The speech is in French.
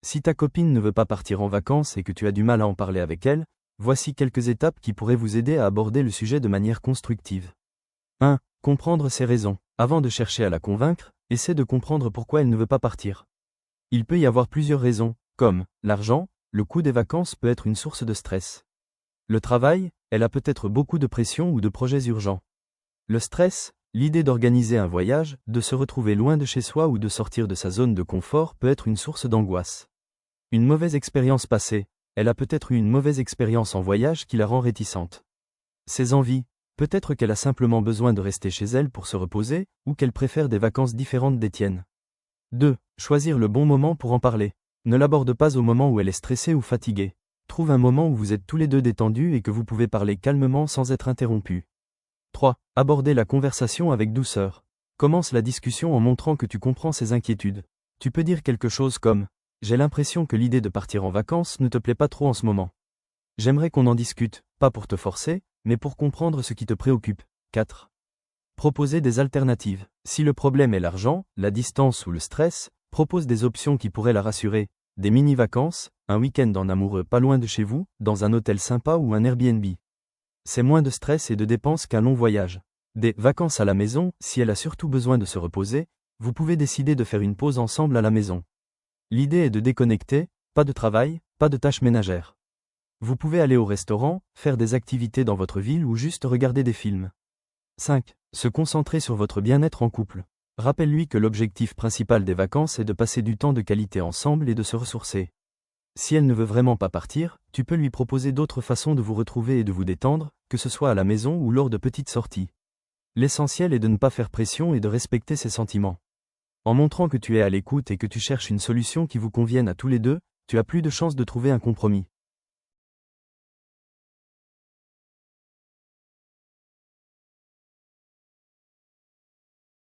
Si ta copine ne veut pas partir en vacances et que tu as du mal à en parler avec elle, voici quelques étapes qui pourraient vous aider à aborder le sujet de manière constructive. 1. Comprendre ses raisons. Avant de chercher à la convaincre, essaie de comprendre pourquoi elle ne veut pas partir. Il peut y avoir plusieurs raisons, comme l'argent, le coût des vacances peut être une source de stress. Le travail, elle a peut-être beaucoup de pression ou de projets urgents. Le stress, l'idée d'organiser un voyage, de se retrouver loin de chez soi ou de sortir de sa zone de confort peut être une source d'angoisse. Une mauvaise expérience passée, elle a peut-être eu une mauvaise expérience en voyage qui la rend réticente. Ses envies, peut-être qu'elle a simplement besoin de rester chez elle pour se reposer, ou qu'elle préfère des vacances différentes des tiennes. 2. Choisir le bon moment pour en parler. Ne l'aborde pas au moment où elle est stressée ou fatiguée. Trouve un moment où vous êtes tous les deux détendus et que vous pouvez parler calmement sans être interrompu. 3. Aborder la conversation avec douceur. Commence la discussion en montrant que tu comprends ses inquiétudes. Tu peux dire quelque chose comme « J'ai l'impression que l'idée de partir en vacances ne te plaît pas trop en ce moment. J'aimerais qu'on en discute, pas pour te forcer, mais pour comprendre ce qui te préoccupe. » 4. Proposer des alternatives. Si le problème est l'argent, la distance ou le stress, propose des options qui pourraient la rassurer. Des mini-vacances, un week-end en amoureux pas loin de chez vous, dans un hôtel sympa ou un Airbnb. C'est moins de stress et de dépenses qu'un long voyage. Des vacances à la maison, si elle a surtout besoin de se reposer, vous pouvez décider de faire une pause ensemble à la maison. L'idée est de déconnecter, pas de travail, pas de tâches ménagères. Vous pouvez aller au restaurant, faire des activités dans votre ville ou juste regarder des films. 5. Se concentrer sur votre bien-être en couple. Rappelle-lui que l'objectif principal des vacances est de passer du temps de qualité ensemble et de se ressourcer. Si elle ne veut vraiment pas partir, tu peux lui proposer d'autres façons de vous retrouver et de vous détendre, que ce soit à la maison ou lors de petites sorties. L'essentiel est de ne pas faire pression et de respecter ses sentiments. En montrant que tu es à l'écoute et que tu cherches une solution qui vous convienne à tous les deux, tu as plus de chances de trouver un compromis.